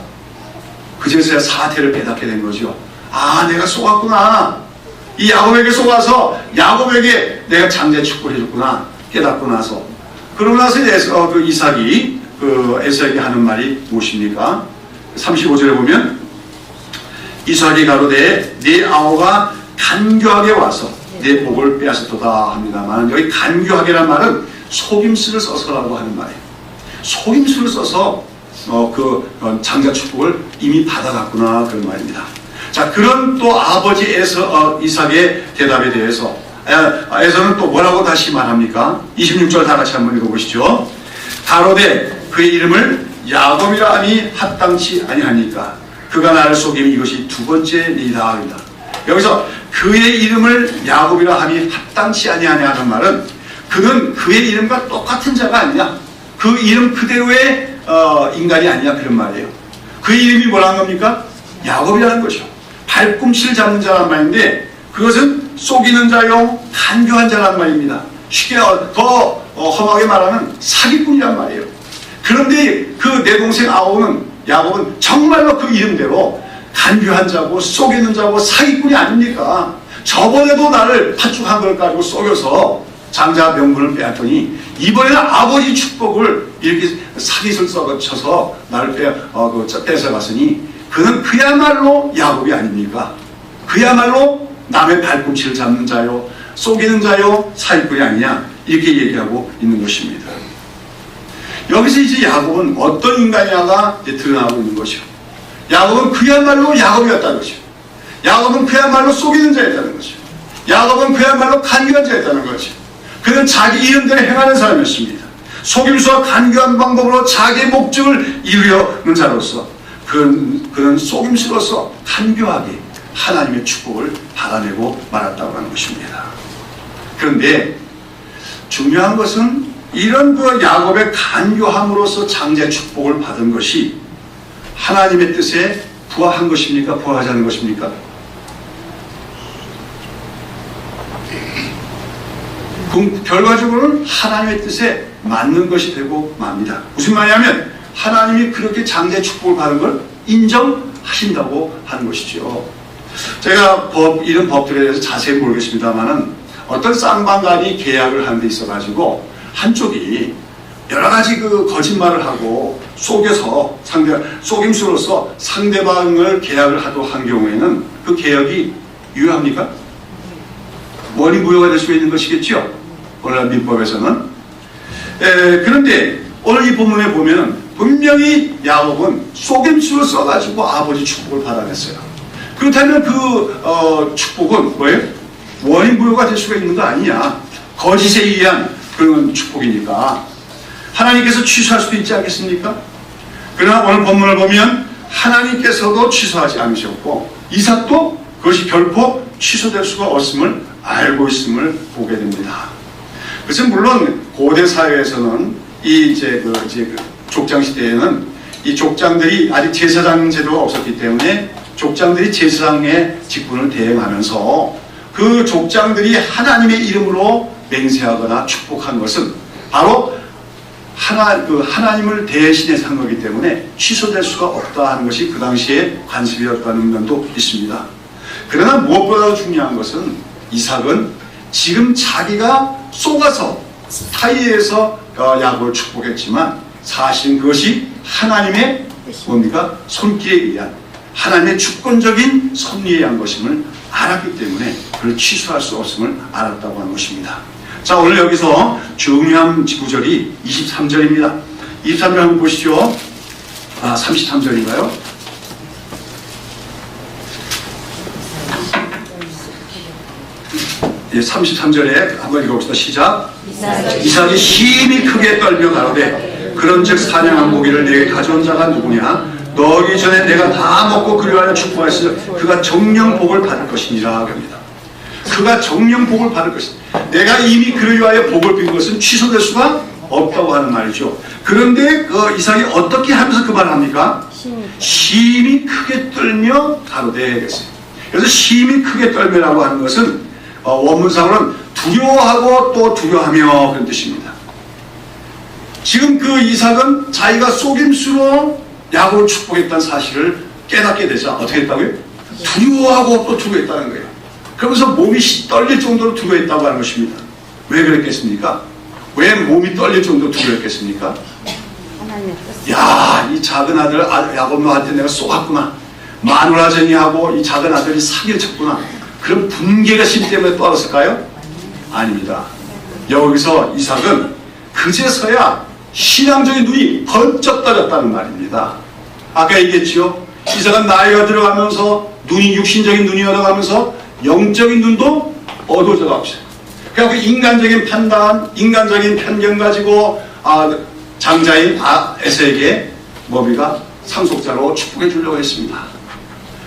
그제서야 사태를 깨닫게 된 거죠. 내가 속았구나. 이 야곱에게 속아서 야곱에게 내가 장자의 축복을 해줬구나 깨닫고 나서, 그러고 나서 그 이삭이 그 에서에게 하는 말이 무엇입니까? 35절에 보면 이삭이 가로되 네 아우가 간교하게 와서 내 복을 빼앗았도다 합니다만, 여기 간교하게란 말은 속임수를 써서라고 하는 말이에요. 속임수를 써서 그 장자 축복을 이미 받아갔구나, 그런 말입니다. 자, 그런 또 아버지 이삭의 대답에 대해서 에서는 또 뭐라고 다시 말합니까? 26절 다 같이 한번 읽어보시죠. 가로되 그의 이름을 야곱이라 하니 합당치 아니하니까 그가 나를 속이면 이것이 두 번째니이다 합니다. 여기서 그의 이름을 야곱이라 하니 합당치 아니하냐 하는 말은 그는 그의 이름과 똑같은 자가 아니냐, 그 이름 그대로의 인간이 아니냐, 그런 말이에요. 그의 이름이 뭐라는 겁니까? 야곱이라는 거죠. 발꿈치를 잡는 자란 말인데 그것은 속이는 자요, 간교한 자란 말입니다. 쉽게 더 험하게 말하면 사기꾼이란 말이에요. 그런데 그 내 동생 야곱은 정말로 그 이름대로 간교한 자고 속이는 자고 사기꾼이 아닙니까? 저번에도 나를 팥죽 한 걸 가지고 속여서 장자 명분을 빼앗더니 이번에는 아버지 축복을 이렇게 사기를 쳐서 나를 뺏어갔으니 그는 그야말로 야곱이 아닙니까? 그야말로 남의 발꿈치를 잡는 자요, 속이는 자요, 사기꾼이 아니냐, 이렇게 얘기하고 있는 것입니다. 여기서 이제 야곱은 어떤 인간이냐가 이제 드러나고 있는 것이요. 야곱은 그야말로 야곱이었다는 것이요. 야곱은 그야말로 속이는 자였다는 것이요. 야곱은 그야말로 간교한 자였다는 것이요. 그는 자기 이름대로 행하는 사람이었습니다. 속임수와 간교한 방법으로 자기의 목적을 이루려는 자로서 그는 속임수로서 간교하게 하나님의 축복을 받아내고 말았다고 하는 것입니다. 그런데 중요한 것은 이런 그 야곱의 간교함으로써 장자의 축복을 받은 것이 하나님의 뜻에 부합한 것입니까? 부합하지 않은 것입니까? 결과적으로는 하나님의 뜻에 맞는 것이 되고 맙니다. 무슨 말이냐면 하나님이 그렇게 장자의 축복을 받은 걸 인정하신다고 하는 것이죠. 제가 이런 법들에 대해서 자세히 모르겠습니다만은 어떤 쌍방간이 계약을 하는 데 있어가지고 한쪽이 여러 가지 그 거짓말을 하고 속여서 속임수로서 상대방을 계약을 하도록 한 경우에는 그 계약이 유효합니까? 원인무효가 될 수 있는 것이겠죠. 오늘날 민법에서는. 그런데 오늘 이 본문에 보면 분명히 야곱은 속임수를 써가지고 아버지 축복을 받아냈어요. 그렇다면 그 축복은 뭐예요? 원인무효가 될 수가 있는 거 아니냐. 거짓에 의한 그런 축복이니까 하나님께서 취소할 수도 있지 않겠습니까? 그러나 오늘 본문을 보면 하나님께서도 취소하지 않으셨고 이삭도 그것이 결코 취소될 수가 없음을 알고 있음을 보게 됩니다. 그래서 물론 고대 사회에서는 이제 그 족장 시대에는 이 족장들이 아직 제사장 제도가 없었기 때문에 족장들이 제사장의 직분을 대행하면서 그 족장들이 하나님의 이름으로 맹세하거나 축복한 것은 바로 하나님을 대신해서 한 거기 때문에 취소될 수가 없다 하는 것이 그 당시에 관습이었다는 면도 있습니다. 그러나 무엇보다도 중요한 것은 이삭은 지금 자기가 속아서 타이에서 야곱을 축복했지만 사실 그것이 하나님의 뭡니까? 손길에 의한 하나님의 주권적인 섭리에 의한 것임을 알았기 때문에 그걸 취소할 수 없음을 알았다고 하는 것입니다. 자, 오늘 여기서 중요한 구절이 23절입니다. 23절 한번 보시죠. 33절인가요? 예, 33절에 한번 읽어봅시다. 시작. 이삭이 심히 크게 떨며 가로되 그런즉 사냥한 고기를 내게 가져온 자가 누구냐? 너기 전에 내가 다 먹고 그를 하여 축복하였으니 그가 정령 복을 받을 것이니라 합니다. 그가 정령 복을 받을 것이다. 내가 이미 그를 위하여 복을 빈 것은 취소될 수가 없다고 하는 말이죠. 그런데 그 이삭이 어떻게 하면서 그 말을 합니까? 심히 크게 떨며 가로되 그랬어요. 그래서 심히 크게 떨며라고 하는 것은 원문상으로는 두려워하고 또 두려워하며 그런 뜻입니다. 지금 그 이삭은 자기가 속임수로 야곱을 축복했다는 사실을 깨닫게 되자 어떻게 했다고요? 두려워하고 또 두려워했다는 거예요. 그러면서 몸이 떨릴 정도로 두려워했다고 하는 것입니다. 왜 그랬겠습니까? 왜 몸이 떨릴 정도로 두려워했겠습니까? 야, 이 작은 아들 야곱 너한테 내가 쏘았구나. 마누라쟁이하고 이 작은 아들이 사기를 쳤구나. 그런 분개가 심 때문에 떨었을까요? 아닙니다. 여기서 이삭은 그제서야 신앙적인 눈이 번쩍 떠졌다는 말입니다. 아까 얘기했지요. 이삭은 나이가 들어가면서 눈이 육신적인 눈이 얻어가면서 영적인 눈도 어두워져 가고 있어요. 그래서 인간적인 판단, 인간적인 편견 가지고 장자인 에서에게 모비가 상속자로 축복해 주려고 했습니다.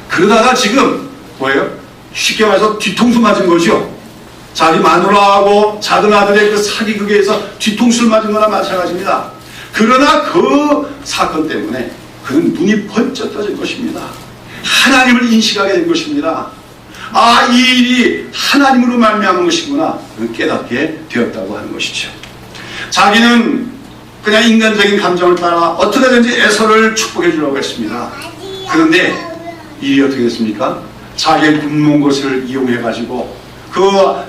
그러다가 지금 뭐예요? 쉽게 말해서 뒤통수 맞은 거죠. 자기 마누라하고 작은 아들의 그 사기극에 의해서 뒤통수를 맞은 거나 마찬가지입니다. 그러나 그 사건 때문에 그는 눈이 번쩍 떠진 것입니다. 하나님을 인식하게 된 것입니다. 이 일이 하나님으로 말미암은 것이구나. 그는 깨닫게 되었다고 하는 것이죠. 자기는 그냥 인간적인 감정을 따라 어떻게든지 에서를 축복해 주려고 했습니다. 그런데 일이 어떻게 됐습니까? 자기의 굶는 것을 이용해 가지고 그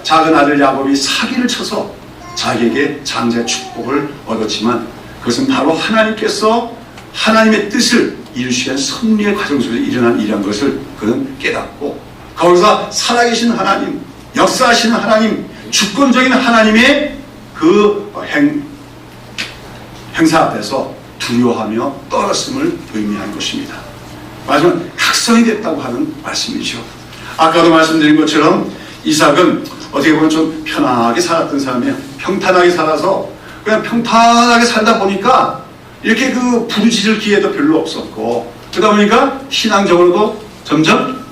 작은 아들 야곱이 사기를 쳐서 자기에게 장자 축복을 얻었지만 그것은 바로 하나님께서 하나님의 뜻을 이루시기 위한 섭리의 과정 속에서 일어난 일이란 것을 그는 깨닫고 거기서 살아계신 하나님, 역사하시는 하나님, 주권적인 하나님의 그 행사 앞에서 두려워하며 떨었음을 의미하는 것입니다. 마지막 각성이 됐다고 하는 말씀이죠. 아까도 말씀드린 것처럼 이삭은 어떻게 보면 좀 편안하게 살았던 사람이에요. 평탄하게 살아서 그냥 평탄하게 살다 보니까 이렇게 그 부르짖을 기회도 별로 없었고 그러다 보니까 신앙적으로도 점점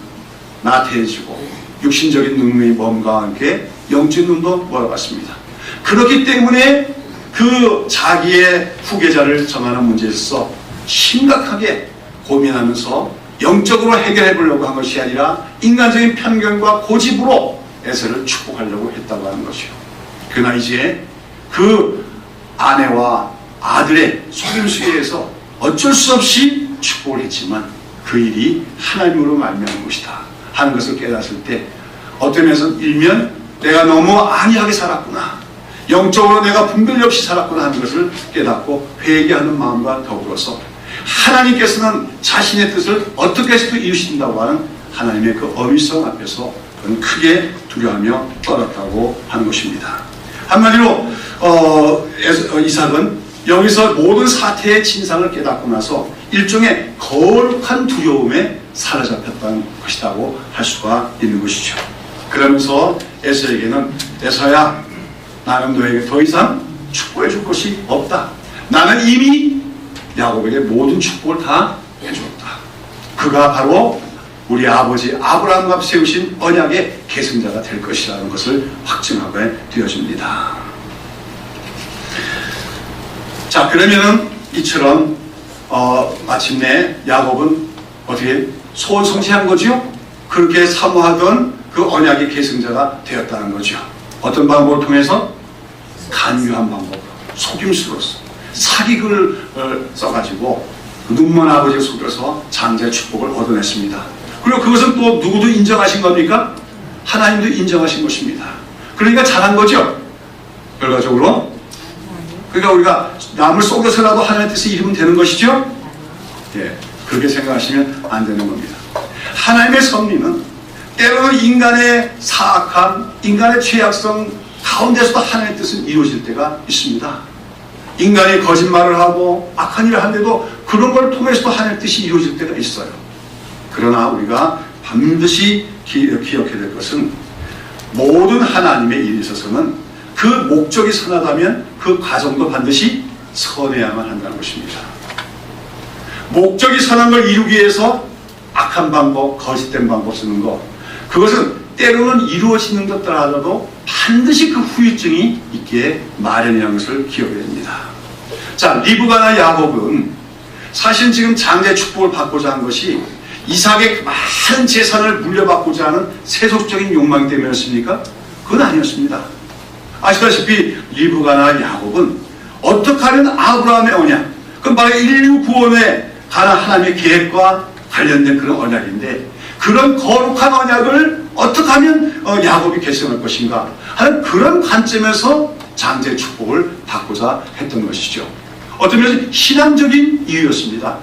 나태해지고 육신적인 능력이 몸과 함께 영적인 눈도 멀어갔습니다. 그렇기 때문에 그 자기의 후계자를 정하는 문제에 있어서 심각하게 고민하면서 영적으로 해결해 보려고 한 것이 아니라 인간적인 편견과 고집으로 에서를 축복하려고 했다고 하는 것이요. 그러나 이제 그 아내와 아들의 속임수에 의해서 어쩔 수 없이 축복을 했지만 그 일이 하나님으로 말미암은 것이다 하는 것을 깨닫을 때 어떤 면에서 일면 내가 너무 안이하게 살았구나, 영적으로 내가 분별이 없이 살았구나 하는 것을 깨닫고 회개하는 마음과 더불어서 하나님께서는 자신의 뜻을 어떻게 해서도 이루신다고 하는 하나님의 그 어미성 앞에서 그는 크게 두려워하며 떨었다고 하는 것입니다. 한마디로 이삭은 여기서 모든 사태의 진상을 깨닫고 나서 일종의 거룩한 두려움에 사로잡혔다는 것이라고 할 수가 있는 것이죠. 그러면서 에서에게는 에서야, 나는 너에게 더 이상 축복해 줄 것이 없다. 나는 이미 야곱에게 모든 축복을 다 해주었다. 그가 바로 우리 아버지 아브라함과 세우신 언약의 계승자가 될 것이라는 것을 확증하게 되어집니다. 자, 그러면은 이처럼 마침내 야곱은 어떻게 소원성취한 거죠? 그렇게 사모하던 그 언약의 계승자가 되었다는 거죠. 어떤 방법을 통해서? 간교한 방법, 속임수로서 사기글을 써가지고 눈먼 아버지를 속여서 장자의 축복을 얻어냈습니다. 그리고 그것은 또 누구도 인정하신 겁니까? 하나님도 인정하신 것입니다. 그러니까 잘한 거죠. 결과적으로. 그러니까 우리가 남을 속여서라도 하나님의 뜻을 이루면 되는 것이죠. 예, 그렇게 생각하시면 안 되는 겁니다. 하나님의 섭리는 때로는 인간의 사악함, 인간의 죄악성 가운데서도 하나님의 뜻은 이루어질 때가 있습니다. 인간이 거짓말을 하고 악한 일을 하는데도 그런 걸 통해서도 하나님의 뜻이 이루어질 때가 있어요. 그러나 우리가 반드시 기억해야 될 것은 모든 하나님의 일에 있어서는 그 목적이 선하다면 그 과정도 반드시 선해야만 한다는 것입니다. 목적이 선한 걸 이루기 위해서 악한 방법, 거짓된 방법 쓰는 것, 그것은 때로는 이루어지는 것들 하더라도 반드시 그 후유증이 있기에 마련이라는 것을 기억해야 됩니다. 자, 리브가나 야곱은 사실 지금 장자의 축복을 받고자 한 것이 이삭의 많은 재산을 물려받고자 하는 세속적인 욕망 때문이었습니까? 그건 아니었습니다. 아시다시피 리브가나 야곱은 어떻게 하면 아브라함의 언약, 그건 바로 인류 구원에 관한 하나님의 계획과 관련된 그런 언약인데, 그런 거룩한 언약을 어떻게 하면 야곱이 계승할 것인가 하는 그런 관점에서 장자의 축복을 받고자 했던 것이죠. 어떤 면에서 신앙적인 이유였습니다.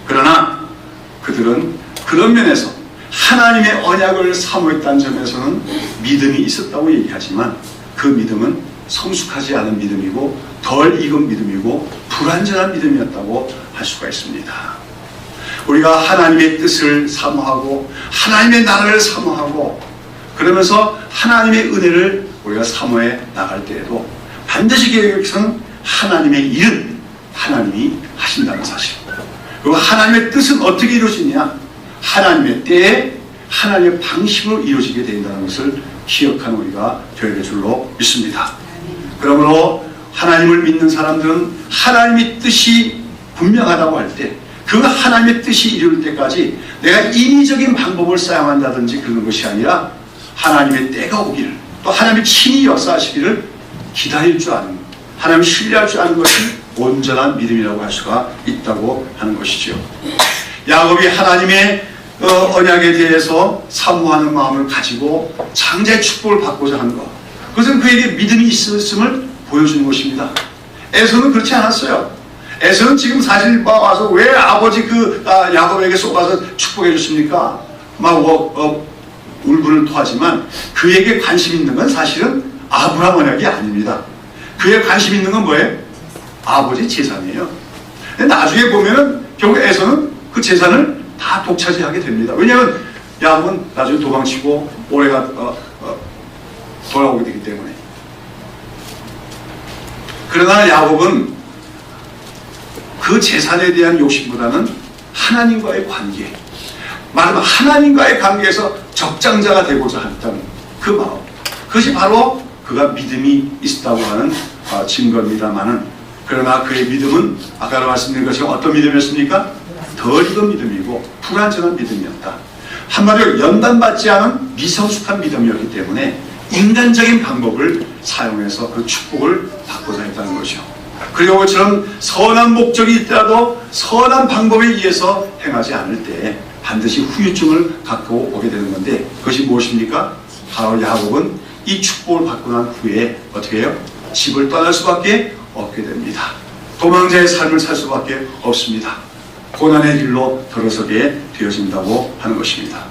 그러나 그들은 그런 면에서 하나님의 언약을 사모했다는 점에서는 믿음이 있었다고 얘기하지만 그 믿음은 성숙하지 않은 믿음이고 덜 익은 믿음이고 불완전한 믿음이었다고 할 수가 있습니다. 우리가 하나님의 뜻을 사모하고 하나님의 나라를 사모하고 그러면서 하나님의 은혜를 우리가 사모해 나갈 때에도 반드시 기억해서는 하나님의 일은 하나님이 하신다는 사실, 그리고 하나님의 뜻은 어떻게 이루어지냐, 하나님의 때에 하나님의 방식으로 이루어지게 된다는 것을 기억하는 우리가 되어야 될 줄로 믿습니다. 그러므로 하나님을 믿는 사람들은 하나님의 뜻이 분명하다고 할 때 그 하나님의 뜻이 이룰 때까지 내가 인위적인 방법을 사용한다든지 그런 것이 아니라 하나님의 때가 오기를, 또 하나님의 친히 역사하시기를 기다릴 줄 아는, 하나님을 신뢰할 줄 아는 것이 온전한 믿음이라고 할 수가 있다고 하는 것이죠. 야곱이 하나님의 언약에 대해서 사모하는 마음을 가지고 장자의 축복을 받고자 하는 것, 그것은 그에게 믿음이 있음을 보여주는 것입니다. 에서는 그렇지 않았어요. 에서는 지금 사실 와서 왜 아버지 야곱에게 쏘가서 축복해 줬습니까? 막 울분을 토하지만 그에게 관심 있는 건 사실은 아브라함 언약이 아닙니다. 그에 관심 있는 건 뭐예요? 아버지 재산이에요. 근데 나중에 보면은 결국 에서는 그 재산을 다 독차지하게 됩니다. 왜냐하면 야곱은 나중에 도망치고 오래가 돌아오게 되기 때문에. 그러나 야곱은 그 재산에 대한 욕심보다는 하나님과의 관계, 말하면 하나님과의 관계에서 적장자가 되고자 했던 그 마음, 그것이 바로 그가 믿음이 있었다고 하는 증거입니다만은, 그러나 그의 믿음은 아까 말씀드린 것처럼 어떤 믿음이었습니까? 덜 익은 믿음이고 불완전한 믿음이었다. 한마디로 연단받지 않은 미성숙한 믿음이었기 때문에 인간적인 방법을 사용해서 그 축복을 받고자 했다는 것이죠. 그리고 그처럼 선한 목적이 있더라도 선한 방법에 의해서 행하지 않을 때 반드시 후유증을 갖고 오게 되는 건데, 그것이 무엇입니까? 바로 야곱은 이 축복을 받고 난 후에 어떻게 해요? 집을 떠날 수밖에 없게 됩니다. 도망자의 삶을 살 수밖에 없습니다. 고난의 길로 들어서게 되어진다고 하는 것입니다.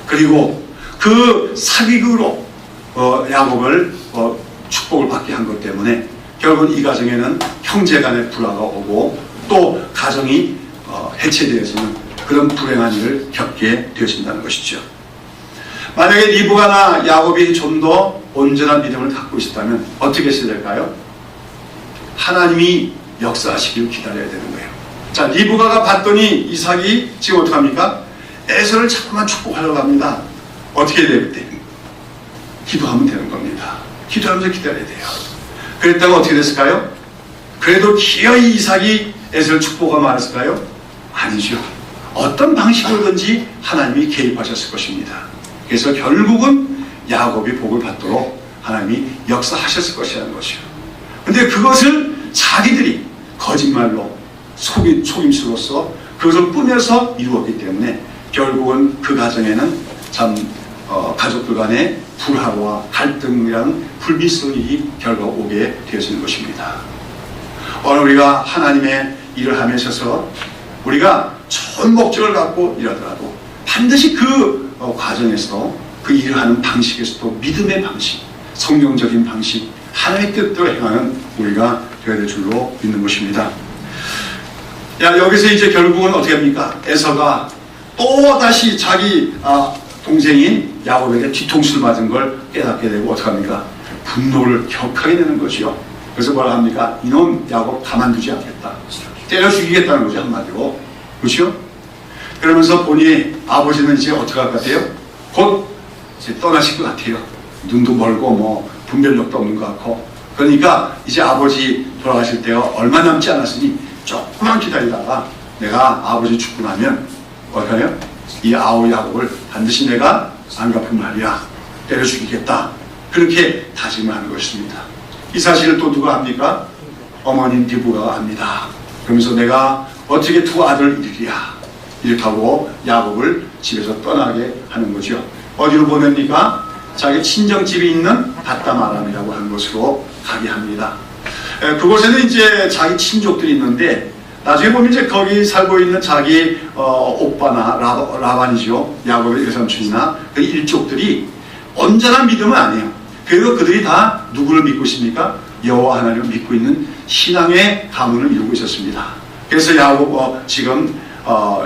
그리고 그 사기극으로 야곱을 축복을 받게 한 것 때문에 결국은 이 가정에는 형제간의 불화가 오고 또 가정이 해체되어지는 그런 불행한 일을 겪게 되어진다는 것이죠. 만약에 리브가나 야곱이 좀 더 온전한 믿음을 갖고 있었다면 어떻게 했어야 될까요? 하나님이 역사하시길 기다려야 되는 거예요. 자, 리브가가 봤더니 이삭이 지금 어떡합니까? 에서를 자꾸만 축복하려고 합니다. 어떻게 해야 돼요 그때? 기도하면 되는 겁니다. 기도하면서 기다려야 돼요. 그랬다가 어떻게 됐을까요? 그래도 기어이 이삭이 에서를 축복하면 안 했을까요? 아니죠. 어떤 방식으로든지 하나님이 개입하셨을 것입니다. 그래서 결국은 야곱이 복을 받도록 하나님이 역사하셨을 것이라는 것이요. 근데 그것을 자기들이 거짓말로 속임수로서 그것을 꾸며서 이루었기 때문에 결국은 그 가정에는 참 가족들 간의 불화와 갈등이라는 불미스러운 일이 결과 오게 되어지는 것입니다. 오늘 우리가 하나님의 일을 하며 있어서 우리가 좋은 목적을 갖고 일하더라도 반드시 그 과정에서 그 일을 하는 방식에서도 믿음의 방식, 성경적인 방식, 하나님의 뜻대로 행하는 우리가 되어야 될 줄로 믿는 것입니다. 여기서 이제 결국은 어떻게 합니까? 에서가 또 다시 자기 동생인 야곱에게 뒤통수를 맞은 걸 깨닫게 되고 어떻게 합니까? 분노를 격하게 되는 거죠. 그래서 뭐라 합니까? 이놈 야곱 가만두지 않겠다. 때려 죽이겠다는 거죠, 한마디로. 그렇죠? 그러면서 보니 아버지는 이제 어떻게 할 것 같아요? 곧 이제 떠나실 것 같아요. 눈도 멀고 뭐 분별력도 없는 것 같고. 그러니까 이제 아버지 돌아가실 때가 얼마 남지 않았으니 조금만 기다리다가 내가 아버지 죽고 나면 어떻게 해요? 이 아우 야곱을 반드시 내가 안 갚은 말이야. 때려 죽이겠다. 그렇게 다짐을 하는 것입니다. 이 사실을 또 누가 합니까? 어머님 리브가가 합니다. 그러면서 내가 어떻게 두 아들을 잃으랴. 이렇게 하고 야곱을 집에서 떠나게 하는 거죠. 어디로 보냅니까? 자기 친정집이 있는 바다마람이라고 하는 곳으로 가게 합니다. 그곳에는 이제 자기 친족들이 있는데 나중에 보면 이제 거기 살고 있는 자기 오빠나 라반이죠. 야곱의 외삼촌이나 그 일족들이 온전한 믿음은 아니에요. 그리고 그들이 다 누구를 믿고 있습니까? 여호와 하나님을 믿고 있는 신앙의 가문을 이루고 있었습니다. 그래서 야곱 지금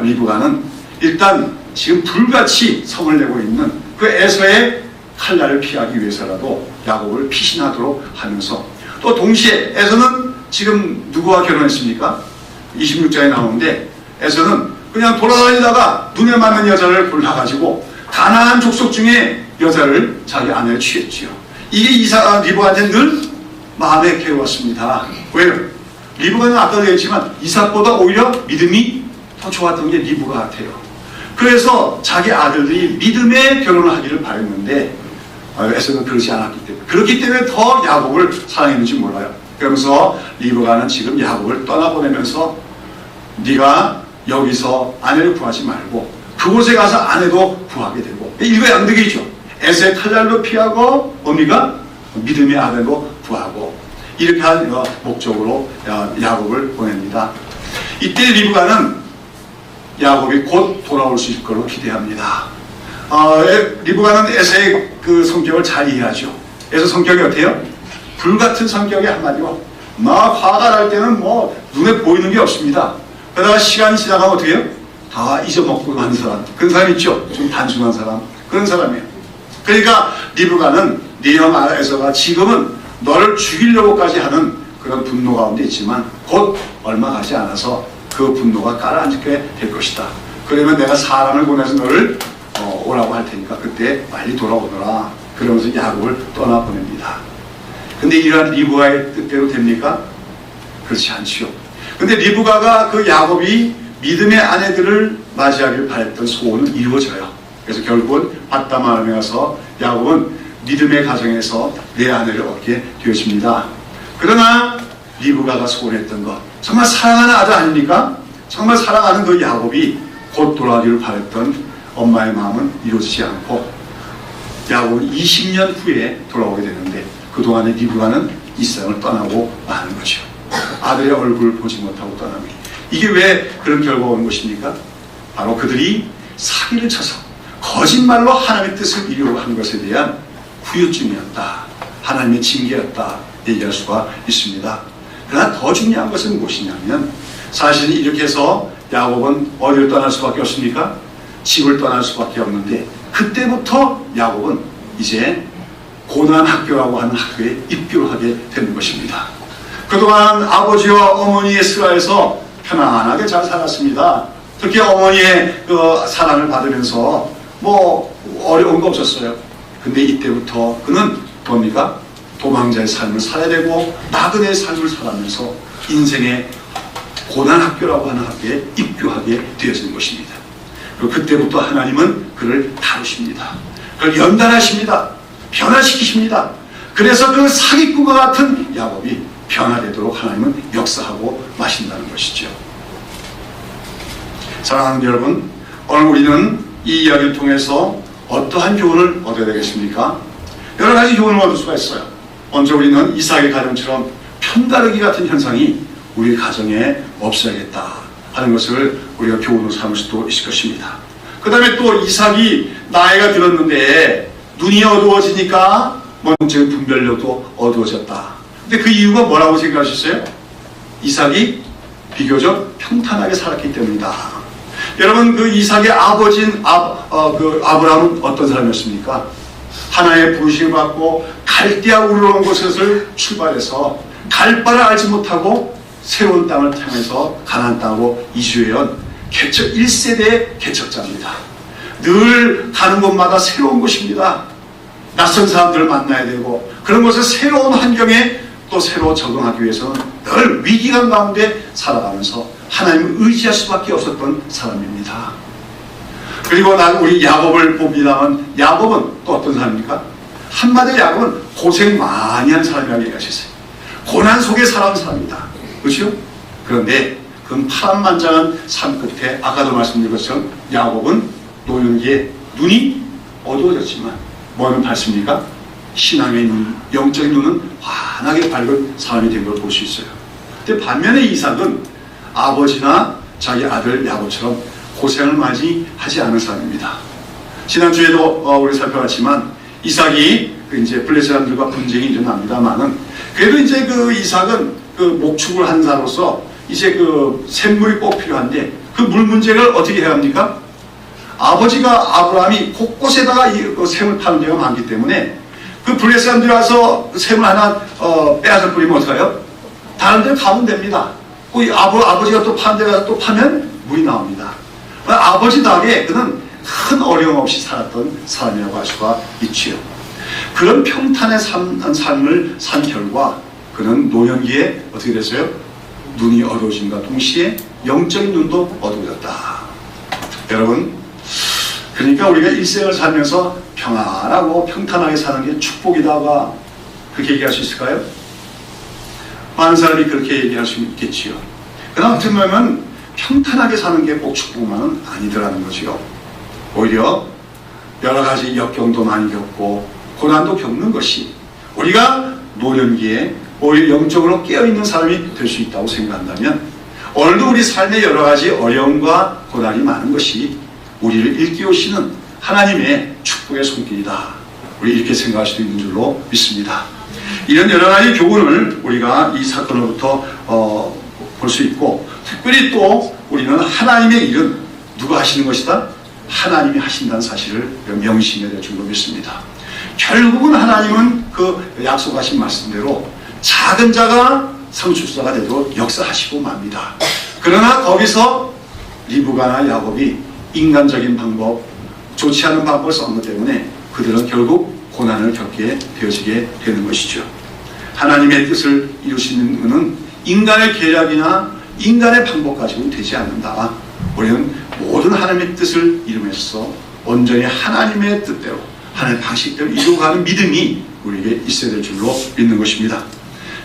리브가는 일단 지금 불같이 성을 내고 있는 그 에서의 칼날을 피하기 위해서라도 야곱을 피신하도록 하면서 또 동시에 에서는 지금 누구와 결혼했습니까? 26장에 나오는데 에서는 그냥 돌아다니다가 눈에 맞는 여자를 골라가지고 가나안 족속 중에 여자를 자기 아내를 취했지요. 이게 리브가한테 늘 마음에 괴로웠습니다. 왜요? 리브가는 아까도 얘기했지만 이삭보다 오히려 믿음이 더 좋았던 게 리브가 같아요. 그래서 자기 아들들이 믿음의 결혼을 하기를 바랬는데 에서는 그러지 않았기 때문에, 그렇기 때문에 더 야곱을 사랑했는지 몰라요. 그러면서 리브가는 지금 야곱을 떠나보내면서 네가 여기서 아내를 구하지 말고 그 그곳에 가서 아내도 구하게 되고, 일거양득이죠. 에서의 칼날도 피하고 뭡니까? 믿음의 아내도 구하고, 이렇게 한 목적으로 야곱을 보냅니다. 이때 리브가는 야곱이 곧 돌아올 수 있을 걸로 기대합니다. 리브가는 에서의 그 성격을 잘 이해하죠. 에서 성격이 어때요? 불같은 성격의 한마디로 막 화가 날 때는 뭐 눈에 보이는 게 없습니다. 그러다가 시간이 지나가면 어떻게 해요? 다 잊어먹고 가는 사람, 그런 사람 있죠. 좀 단순한 사람, 그런 사람이에요. 그러니까 리브가는 네 형 에서가 지금은 너를 죽이려고까지 하는 그런 분노 가운데 있지만 곧 얼마 가지 않아서 그 분노가 가라앉게 될 것이다. 그러면 내가 사람을 보내서 너를 오라고 할 테니까 그때 빨리 돌아오너라. 그러면서 야곱을 떠나보냅니다. 근데 이러한 리브가의 뜻대로 됩니까? 그렇지 않지요. 근데 리브가가 그 야곱이 믿음의 아내들을 맞이하길 바랬던 소원은 이루어져요. 그래서 결국은 밧다마람에 가서 야곱은 믿음의 가정에서 내 아내를 얻게 되어집니다. 그러나 리브가가 소원했던 것, 정말 사랑하는 아들 아닙니까? 정말 사랑하는 그 야곱이 곧 돌아가기를 바랬던 엄마의 마음은 이루어지지 않고 야곱은 20년 후에 돌아오게 되는데 그동안에 리브가는 이 세상을 떠나고 마는 거죠. 아들의 얼굴을 보지 못하고 떠납니다. 이게 왜 그런 결과가 온 것입니까? 바로 그들이 사기를 쳐서 거짓말로 하나님의 뜻을 이루려고 한 것에 대한 후유증이었다. 하나님의 징계였다. 얘기할 수가 있습니다. 그러나 더 중요한 것은 무엇이냐면 사실 이렇게 해서 야곱은 어디를 떠날 수밖에 없습니까? 집을 떠날 수밖에 없는데 그때부터 야곱은 이제 고난학교라고 하는 학교에 입교를 하게 되는 것입니다. 그동안 아버지와 어머니의 슬하에서 편안하게 잘 살았습니다. 특히 어머니의 그 사랑을 받으면서 뭐 어려운 거 없었어요. 근데 이때부터 그는 뭡니까? 도망자의 삶을 살아야 되고 나그네의 삶을 살아면서 인생의 고난학교라고 하는 학교에 입교하게 되어진 것입니다. 그리고 그때부터 하나님은 그를 다루십니다. 그를 연단하십니다. 변화시키십니다. 그래서 그 사기꾼과 같은 야곱이 변화되도록 하나님은 역사하고 마신다는 것이죠. 사랑하는 여러분, 오늘 우리는 이 이야기를 통해서 어떠한 교훈을 얻어야 되겠습니까? 여러 가지 교훈을 얻을 수가 있어요. 먼저 우리는 이삭의 가정처럼 편가르기 같은 현상이 우리 가정에 없어야겠다 하는 것을 우리가 교훈으로 삼을 수도 있을 것입니다. 그 다음에 또 이삭이 나이가 들었는데 눈이 어두워지니까 먼저 분별력도 어두워졌다. 근데 그 이유가 뭐라고 생각하셨어요? 이삭이 비교적 평탄하게 살았기 때문이다. 여러분, 그 이삭의 아버지인 아브라함은 어떤 사람이었습니까? 하나의 부르심을 받고 갈대아 우르는 곳을 출발해서 갈 바를 알지 못하고 새로운 땅을 향해서 가나안 땅으로 이주해온 1세대의 개척자입니다. 늘 가는 곳마다 새로운 곳입니다. 낯선 사람들을 만나야 되고 그런 곳에 새로운 환경에 또 새로 적응하기 위해서는 늘 위기감 가운데 살아가면서 하나님을 의지할 수밖에 없었던 사람입니다. 그리고 우리 야곱을 봅니다만 야곱은 또 어떤 사람입니까? 한마디로 야곱은 고생 많이 한 사람이라고 얘기하셨어요. 고난 속에 살아온 사람이다. 그렇죠? 그런데 그 파란만장한 산 끝에 아까도 말씀드린 것처럼 야곱은 노년기에 눈이 어두워졌지만 뭐는 밝습니까? 신앙의 눈, 영적인 눈은 환하게 밝은 사람이 된 걸 볼 수 있어요. 근데 반면에 이삭은 아버지나 자기 아들 야곱처럼 고생을 많이 하지 않은 사람입니다. 지난주에도 우리 살펴봤지만 이삭이 이제 블레셋 사람들과 분쟁이 좀 납니다만은 그래도 이제 그 이삭은 그 목축을 한 자로서 이제 그 샘물이 꼭 필요한데 그 물 문제를 어떻게 해야 합니까? 아버지가 아브라함이 곳곳에다가 그 샘을 파는 데가 많기 때문에 그 블레셋 사람들이 와서 샘을 하나 빼앗아 뿌리면 어떡해요? 다른 데로 가면 됩니다. 그 아버지가 또 파는 데가 또 파면 물이 나옵니다. 아버지답게 그는 큰 어려움 없이 살았던 사람이라고 할 수가 있지요. 그런 평탄의 삶을 산 결과 그는 노년기에 어떻게 됐어요? 눈이 어두워짐과 동시에 영적인 눈도 어두워졌다. 여러분, 그러니까 우리가 일생을 살면서 평안하고 평탄하게 사는 게 축복이다가 그렇게 얘기할 수 있을까요? 많은 사람이 그렇게 얘기할 수 있겠지요. 그러나 어떻게 보면 평탄하게 사는 게 꼭 축복만은 아니더라는 거지요. 오히려 여러 가지 역경도 많이 겪고 고난도 겪는 것이 우리가 노년기에 오히려 영적으로 깨어있는 사람이 될 수 있다고 생각한다면, 오늘도 우리 삶에 여러 가지 어려움과 고난이 많은 것이 우리를 일깨우시는 하나님의 축복의 손길이다, 우리 이렇게 생각할 수도 있는 줄로 믿습니다. 이런 여러 가지 교훈을 우리가 이 사건으로부터 볼 수 있고, 특별히 또 우리는 하나님의 일은 누가 하시는 것이다? 하나님이 하신다는 사실을 명심해야 될 줄로 믿습니다. 결국은 하나님은 그 약속하신 말씀대로 작은 자가 상속자가 되도록 역사하시고 맙니다. 그러나 거기서 리브가나 야곱이 인간적인 방법, 좋지 않은 방법을 썼기 것 때문에 그들은 결국 고난을 겪게 되어지게 되는 것이죠. 하나님의 뜻을 이루시는 것은 인간의 계략이나 인간의 방법 가지고는 되지 않는다. 우리는 모든 하나님의 뜻을 이루면서 온전히 하나님의 뜻대로, 하나님의 방식대로 이루어가는 믿음이 우리에게 있어야 될 줄로 믿는 것입니다.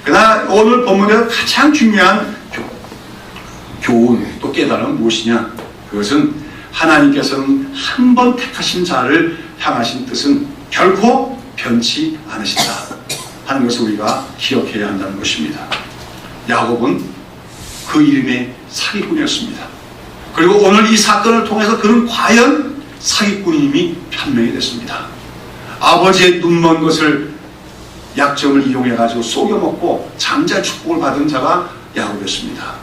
그러나 오늘 본문에서 가장 중요한 교훈, 또 깨달음은 무엇이냐? 그것은 하나님께서는 한 번 택하신 자를 향하신 뜻은 결코 변치 않으신다 하는 것을 우리가 기억해야 한다는 것입니다. 야곱은 그 이름의 사기꾼이었습니다. 그리고 오늘 이 사건을 통해서 그는 과연 사기꾼임이 판명이 됐습니다. 아버지의 눈먼 것을 약점을 이용해가지고 속여먹고 장자 축복을 받은 자가 야곱이었습니다.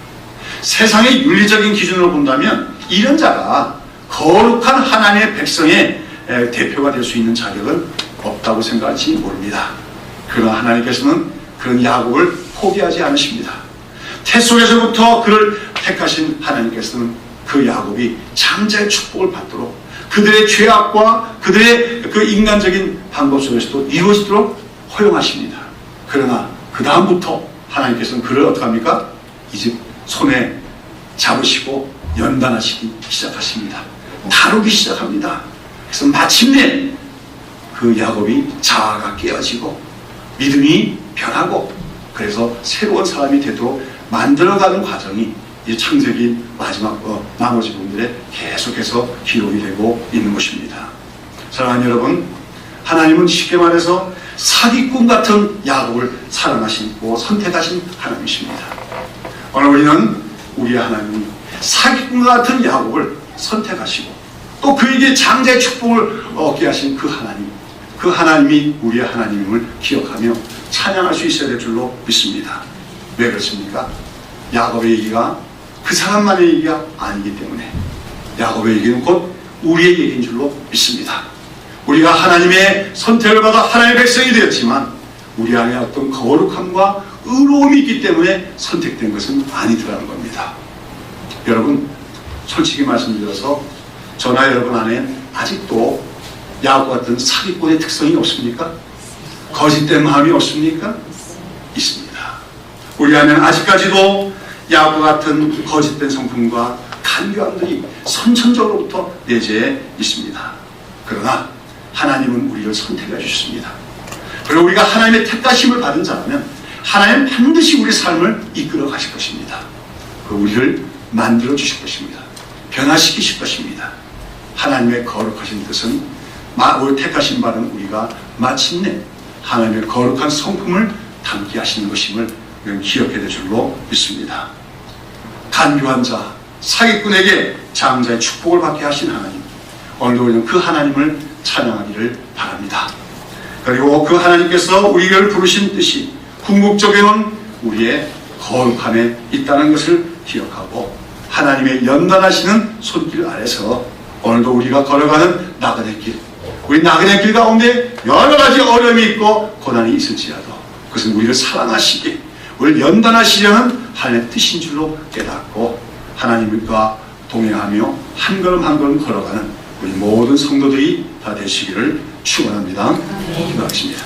세상의 윤리적인 기준으로 본다면 이런 자가 거룩한 하나님의 백성의 대표가 될 수 있는 자격은 없다고 생각할지 모릅니다. 그러나 하나님께서는 그런 야곱을 포기하지 않으십니다. 태 속에서부터 그를 택하신 하나님께서는 그 야곱이 장자의 축복을 받도록, 그들의 죄악과 그들의 그 인간적인 방법 속에서도 이루어지도록 허용하십니다. 그러나 그 다음부터 하나님께서는 그를 어떻게 합니까? 이제 손에 잡으시고 연단하시기 시작하십니다. 다루기 시작합니다. 그래서 마침내 그 야곱이 자아가 깨어지고 믿음이 변하고, 그래서 새로운 사람이 되도록 만들어가는 과정이 이 창세기 마지막 나머지 부분들에 계속해서 기록이 되고 있는 것입니다. 사랑하는 여러분, 하나님은 쉽게 말해서 사기꾼 같은 야곱을 사랑하시고 선택하신 하나님이십니다. 오늘 우리는 우리 하나님이 사기꾼 같은 야곱을 선택하시고 또 그에게 장자의 축복을 얻게 하신 그 하나님, 그 하나님이 우리의 하나님을 기억하며 찬양할 수 있어야 될 줄로 믿습니다. 왜 그렇습니까? 야곱의 얘기가 그 사람만의 얘기가 아니기 때문에 야곱의 얘기는 곧 우리의 얘기인 줄로 믿습니다. 우리가 하나님의 선택을 받아 하나님의 백성이 되었지만 우리 안에 어떤 거룩함과 의로움이 있기 때문에 선택된 것은 아니더라는 겁니다. 여러분, 솔직히 말씀드려서 저나 여러분 안에 아직도 야곱 같은 사기꾼의 특성이 없습니까? 거짓된 마음이 없습니까? 있습니다. 우리 안에는 아직까지도 야곱 같은 거짓된 성품과 간교함들이 선천적으로부터 내재해 있습니다. 그러나 하나님은 우리를 선택해 주셨습니다. 그리고 우리가 하나님의 택하심을 받은 자라면 하나님은 반드시 우리 삶을 이끌어 가실 것입니다. 우리를 만들어 주실 것입니다. 변화시키실 것입니다. 하나님의 거룩하신 뜻은 우리 택하신 바는 우리가 마침내 하나님의 거룩한 성품을 담게 하시는 것임을 기억해야 될 줄로 믿습니다. 간교한 자, 사기꾼에게 장자의 축복을 받게 하신 하나님, 오늘도 우리는 그 하나님을 찬양하기를 바랍니다. 그리고 그 하나님께서 우리를 부르신 뜻이 궁극적으로는 우리의 거룩함에 있다는 것을 기억하고 하나님의 연단하시는 손길 아래서 오늘도 우리가 걸어가는 나그네 길, 우리 나그네 길 가운데 여러 가지 어려움이 있고 고난이 있을지라도 그것은 우리를 사랑하시게, 우리를 연단하시려는 하나님의 뜻인 줄로 깨닫고 하나님과 동행하며 한 걸음 한 걸음 걸어가는 우리 모든 성도들이 다 되시기를 축원합니다. 기도하겠습니다.